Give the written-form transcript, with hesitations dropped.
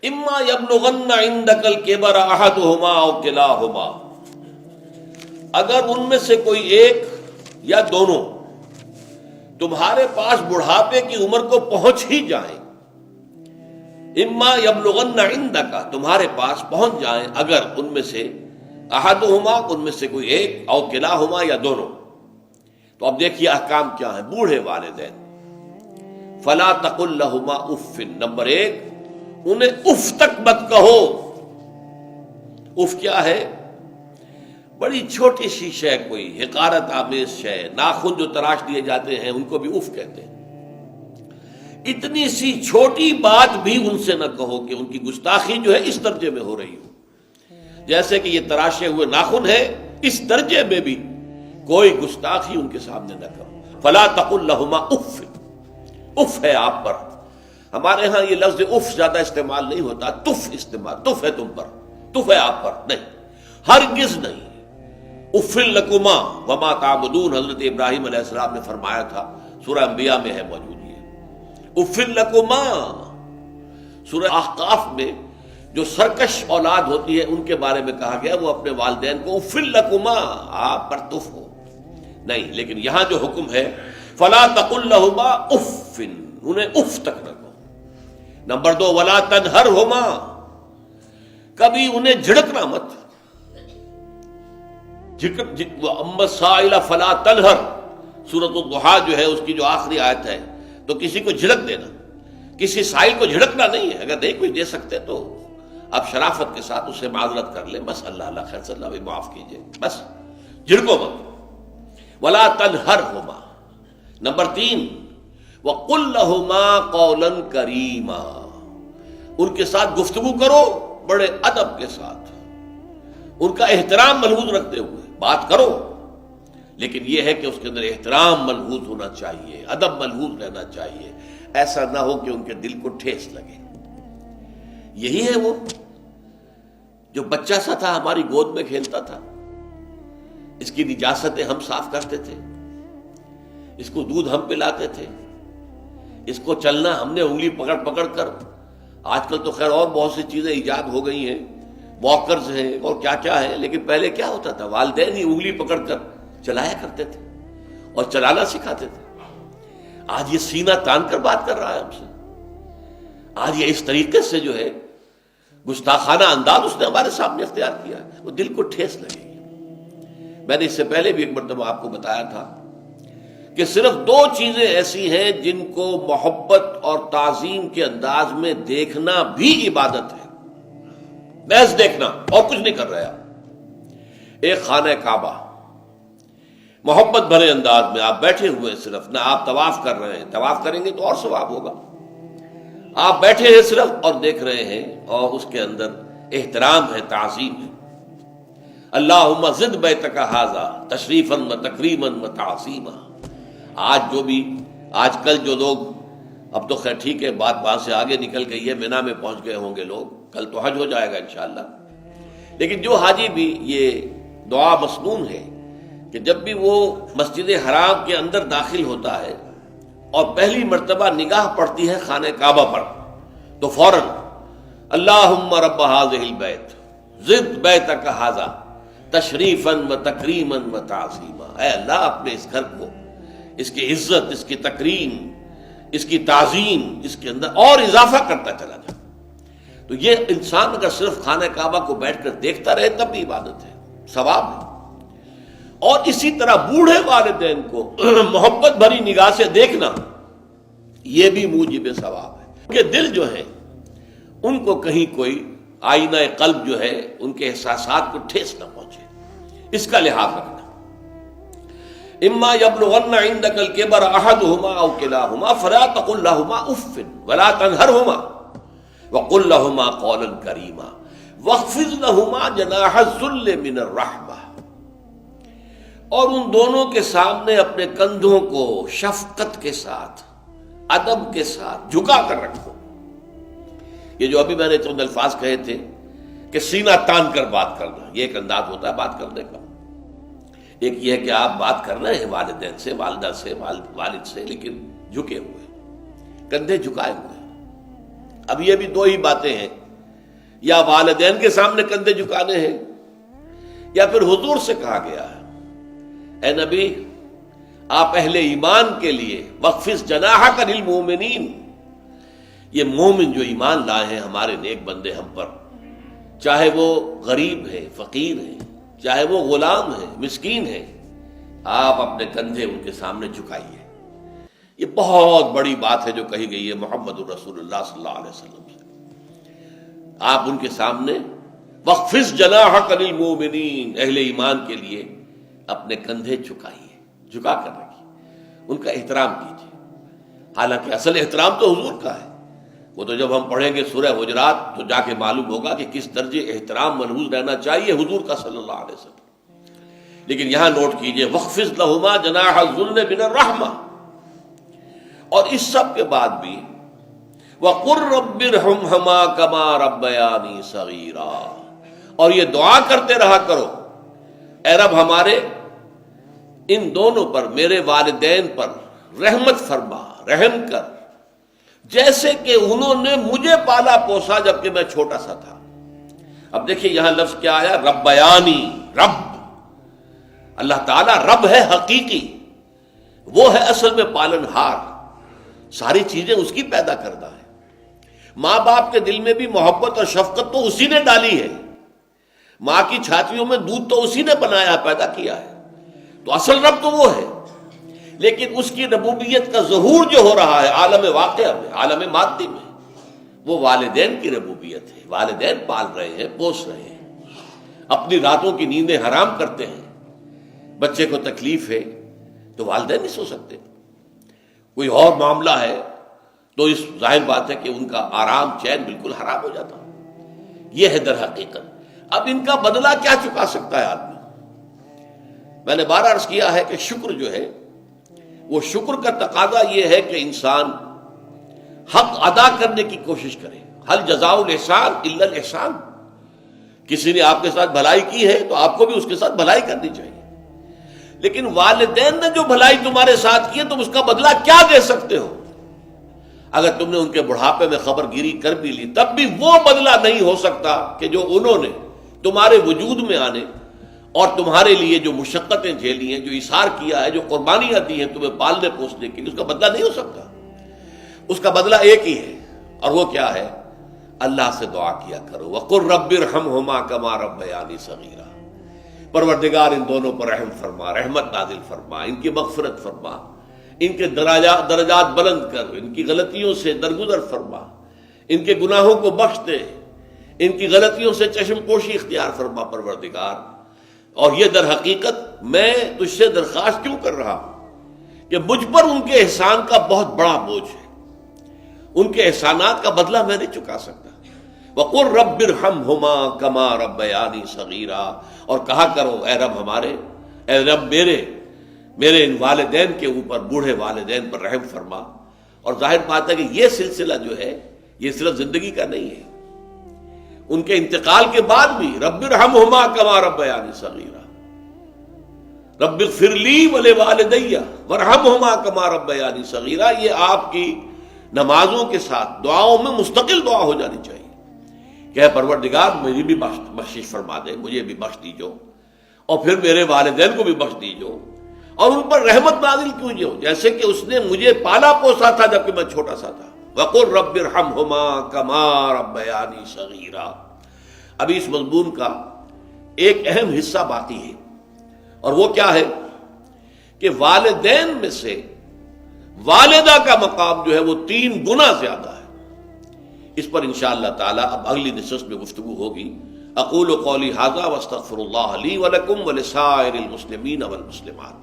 اما یبلغن عندک الکبر احدہما او کلاہما، اگر ان میں سے کوئی ایک یا دونوں تمہارے پاس بڑھاپے کی عمر کو پہنچ ہی جائیں، اما یبلغن عندک تمہارے پاس پہنچ جائیں اگر ان میں سے احدہما ان میں سے کوئی ایک او کلاہما یا دونوں، تو اب دیکھیے احکام کیا ہیں بوڑھے والدین۔ فلا تقل لہما اف، نمبر ایک انہیں اف تک مت کہو۔ اف کیا ہے؟ بڑی چھوٹی سی شے، کوئی حقارت آمیز شے، ناخن جو تراش دیے جاتے ہیں ان کو بھی اف کہتے ہیں۔ اتنی سی چھوٹی بات بھی ان سے نہ کہو کہ ان کی گستاخی جو ہے اس درجے میں ہو رہی ہو، جیسے کہ یہ تراشے ہوئے ناخن ہے، اس درجے میں بھی کوئی گستاخی ان کے سامنے نہ کرو۔ فلا تقل لہما اف، اف ہے آپ پر۔ ہمارے ہاں یہ لفظ اف زیادہ استعمال نہیں ہوتا، تف استعمال، تف ہے تم پر، تف ہے آپ پر، نہیں، ہرگز نہیں۔ اف لکما وما تعبدون، حضرت ابراہیم علیہ السلام نے فرمایا تھا، سورہ انبیاء میں ہے موجود یہ اف لکما۔ سورہ احقاف میں جو سرکش اولاد ہوتی ہے ان کے بارے میں کہا گیا وہ اپنے والدین کو اف لکما، آپ پر تف ہو، نہیں۔ لیکن یہاں جو حکم ہے فلا تقل لہما اف، انہیں اف تک نہ کہو۔ نمبر دو ولا تنہرہما، کبھی انہیں جھڑکنا مت۔ اما السائل فلا تنہر، سورۃ الضحیٰ جو ہے اس کی جو آخری آیت ہے، تو کسی کو جھڑک دینا، کسی سائل کو جھڑکنا نہیں ہے۔ اگر نہیں کوئی دے سکتے تو آپ شرافت کے ساتھ اسے معذرت کر لیں، بس اللہ اللہ خیر صلی اللہ بھی معاف کیجئے، بس جھڑکو مت۔ ولا تنہرہما۔ نمبر تین وَقُلْ لَهُمَا قَوْلًا كَرِيمًا، ان کے ساتھ گفتگو کرو بڑے ادب کے ساتھ، ان کا احترام ملحوظ رکھتے ہوئے بات کرو، لیکن یہ ہے کہ اس کے اندر احترام ملحوظ ہونا چاہیے، ادب ملحوظ رہنا چاہیے، ایسا نہ ہو کہ ان کے دل کو ٹھیس لگے۔ یہی ہے وہ جو بچہ سا تھا ہماری گود میں کھیلتا تھا، اس کی نجاستیں ہم صاف کرتے تھے، اس کو دودھ ہم پلاتے تھے، اس کو چلنا ہم نے انگلی پکڑ پکڑ کر، آج کل تو خیر اور بہت سی چیزیں ایجاد ہو گئی ہیں، واکرز ہیں اور کیا کیا ہے، لیکن پہلے کیا ہوتا تھا؟ والدین ہی انگلی پکڑ کر چلایا کرتے تھے اور چلانا سکھاتے تھے۔ آج یہ سینہ تان کر بات کر رہا ہے ہم سے، آج یہ اس طریقے سے جو ہے گستاخانہ انداز اس نے ہمارے سامنے اختیار کیا ہے، وہ دل کو ٹھیس لگے گی۔ میں نے اس سے پہلے بھی ایک مرتبہ آپ کو بتایا تھا کہ صرف دو چیزیں ایسی ہیں جن کو محبت اور تعظیم کے انداز میں دیکھنا بھی عبادت ہے، محض دیکھنا اور کچھ نہیں کر رہے آپ۔ ایک خانہ کعبہ، محبت بھرے انداز میں آپ بیٹھے ہوئے، صرف نہ آپ طواف کر رہے ہیں، طواف کریں گے تو اور ثواب ہوگا، آپ بیٹھے ہیں صرف اور دیکھ رہے ہیں، اور اس کے اندر احترام ہے، تعظیم ہے۔ اللہم زد بیتک ھذا تشریفا و تکریما و تعظیما۔ آج جو بھی آج کل جو لوگ، اب تو خیر ٹھیک ہے بات وہاں سے آگے نکل گئی ہے، مینا میں پہنچ گئے ہوں گے لوگ، کل تو حج ہو جائے گا انشاءاللہ، لیکن جو حاجی بھی یہ دعا مسنون ہے کہ جب بھی وہ مسجد حرام کے اندر داخل ہوتا ہے اور پہلی مرتبہ نگاہ پڑتی ہے خانہ کعبہ پر، تو فوراً اللہم رب ھذہ البیت زد بیتک ھذا تشریفا و تکریما و تعظیما، اے اللہ اپنے اس گھر کو، اس کی عزت، اس کی تکریم، اس کی تعظیم، اس کے اندر اور اضافہ کرتا چلا جائے۔ تو یہ انسان اگر صرف خانہ کعبہ کو بیٹھ کر دیکھتا رہے تب بھی عبادت ہے، ثواب ہے۔ اور اسی طرح بوڑھے والدین کو محبت بھری نگاہ سے دیکھنا، یہ بھی موجب ثواب ہے، کہ دل جو ہے ان کو کہیں کوئی آئینہ قلب جو ہے ان کے احساسات کو ٹھیس نہ پہنچے، اس کا لحاظ رکھنا۔ اما یبلغن عندک الکبر احدہما او کلاہما فلا تقل لہما اف ولا تنہرہما وقل لہما قولا کریما واخفض لہما جناح الذل من الرحمہ، اور ان دونوں کے سامنے اپنے کندھوں کو شفقت کے ساتھ، ادب کے ساتھ جھکا کر رکھو۔ یہ جو ابھی میں نے چند الفاظ کہے تھے کہ سینہ تان کر بات کرنا، یہ ایک انداز ہوتا ہے بات کرنے کا۔ ایک یہ ہے کہ آپ بات کر رہے ہیں والدین سے، والدہ سے، والد سے، لیکن جھکے ہوئے، کندھے جھکائے ہوئے۔ اب یہ بھی دو ہی باتیں ہیں یا والدین کے سامنے کندھے جھکانے ہیں، یا پھر حضور سے کہا گیا ہے اے نبی آپ اہل ایمان کے لیے وخفض جناحک للمؤمنین، یہ مومن جو ایمان لائے ہیں ہمارے نیک بندے ہم پر، چاہے وہ غریب ہے، فقیر ہے، چاہے وہ غلام ہے، مسکین ہے، آپ اپنے کندھے ان کے سامنے جھکائیے۔ یہ بہت بڑی بات ہے جو کہی گئی ہے محمد الرسول اللہ صلی اللہ علیہ وسلم سے۔ آپ ان کے سامنے وخفض جناحک للمؤمنین، اہل ایمان کے لیے اپنے کندھے جھکائیے، جھکا کر رکھیے، ان کا احترام کیجیے۔ حالانکہ اصل احترام تو حضور کا ہے، وہ تو جب ہم پڑھیں گے سورہ حجرات تو جا کے معلوم ہوگا کہ کس درجے احترام ملحوظ رہنا چاہیے حضور کا صلی اللہ علیہ وسلم۔ لیکن یہاں نوٹ کیجئے وَخْفِضْ لَهُمَا جَنَاحَ الذُّلِّ مِنَ الرَّحْمَةِ، اور اس سب کے بعد بھی وَقُلْ رَبِّ ارْحَمْهُمَا كَمَا رَبَّيَانِي صَغِيرًا، اور یہ دعا کرتے رہا کرو اے رب ہمارے ان دونوں پر، میرے والدین پر رحمت فرما، رحم کر، جیسے کہ انہوں نے مجھے پالا پوسا جبکہ میں چھوٹا سا تھا۔ اب دیکھیے یہاں لفظ کیا آیا، ربیانی، رب، اللہ تعالیٰ رب ہے حقیقی، وہ ہے اصل میں پالن ہار، ساری چیزیں اس کی پیدا کردہ ہے۔ ماں باپ کے دل میں بھی محبت اور شفقت تو اسی نے ڈالی ہے، ماں کی چھاتیوں میں دودھ تو اسی نے بنایا، پیدا کیا ہے، تو اصل رب تو وہ ہے۔ لیکن اس کی ربوبیت کا ظہور جو ہو رہا ہے عالم واقعہ میں، عالم مادی میں، وہ والدین کی ربوبیت ہے۔ والدین پال رہے ہیں، پوس رہے ہیں، اپنی راتوں کی نیندیں حرام کرتے ہیں، بچے کو تکلیف ہے تو والدین نہیں سو سکتے، کوئی اور معاملہ ہے تو اس ظاہر بات ہے کہ ان کا آرام چین بالکل حرام ہو جاتا۔ یہ ہے در حقیقت۔ اب ان کا بدلہ کیا چکا سکتا ہے آدمی؟ میں نے بار عرض کیا ہے کہ شکر جو ہے وہ شکر کا تقاضا یہ ہے کہ انسان حق ادا کرنے کی کوشش کرے۔ حل جزاء الاحسان الا الاحسان، کسی نے آپ کے ساتھ بھلائی کی ہے تو آپ کو بھی اس کے ساتھ بھلائی کرنی چاہیے۔ لیکن والدین نے جو بھلائی تمہارے ساتھ کی ہے تم اس کا بدلہ کیا دے سکتے ہو؟ اگر تم نے ان کے بڑھاپے میں خبر گیری کر بھی لی تب بھی وہ بدلہ نہیں ہو سکتا کہ جو انہوں نے تمہارے وجود میں آنے اور تمہارے لیے جو مشقتیں جھیلی ہیں، جو ایثار کیا ہے، جو قربانیاں دی ہیں تمہیں پالنے پوسنے کی، اس کا بدلہ نہیں ہو سکتا۔ اس کا بدلہ ایک ہی ہے، اور وہ کیا ہے؟ اللہ سے دعا کیا کرو وَقُلْ رَبِّ ارْحَمْهُمَا كَمَا رَبَّيَانِي صَغِيرًا، پروردگار ان دونوں پر رحم فرما، رحمت نازل فرما، ان کی مغفرت فرما، ان کے درجات بلند کر، ان کی غلطیوں سے درگزر فرما، ان کے گناہوں کو بخش دے، ان کی غلطیوں سے چشم پوشی اختیار فرما پروردگار۔ اور یہ در حقیقت میں تجھ سے درخواست کیوں کر رہا ہوں کہ مجھ پر ان کے احسان کا بہت بڑا بوجھ ہے، ان کے احسانات کا بدلہ میں نہیں چکا سکتا۔ وَقُلْ رَبِّ ارْحَمْهُمَا كَمَا رَبَّيَانِي صَغِيرًا، اور کہا کرو اے رب ہمارے، اے رب میرے ان والدین کے اوپر، بوڑھے والدین پر رحم فرما۔ اور ظاہر بات ہے کہ یہ سلسلہ جو ہے یہ صرف زندگی کا نہیں ہے، ان کے انتقال کے بعد بھی رب ارحمہما کما ربیانی صغیرا، رب اغفر لی ولوالدی وارحمہما کما ربیانی صغیرا، یہ آپ کی نمازوں کے ساتھ دعاؤں میں مستقل دعا ہو جانی چاہیے کہ اے پروردگار مجھے بھی بخشش فرما دے، مجھے بھی بخش دیجو، اور پھر میرے والدین کو بھی بخش دیجو، اور ان پر رحمت نازل کیجو جیسے کہ اس نے مجھے پالا پوسا تھا جبکہ میں چھوٹا سا تھا۔ وَقُلْ رَبِّ ارْحَمْهُمَا كَمَا رَبَّيَانِي صَغِيرًا۔ ابھی اس مضمون کا ایک اہم حصہ باقی ہے، اور وہ کیا ہے کہ والدین میں سے والدہ کا مقام جو ہے وہ 3 گنا زیادہ ہے۔ اس پر انشاءاللہ تعالی اب اگلی نشست میں گفتگو ہوگی۔ اقول قولی ھذا واستغفر اللہ لی ولکم ولسائر المسلمین والمسلمات۔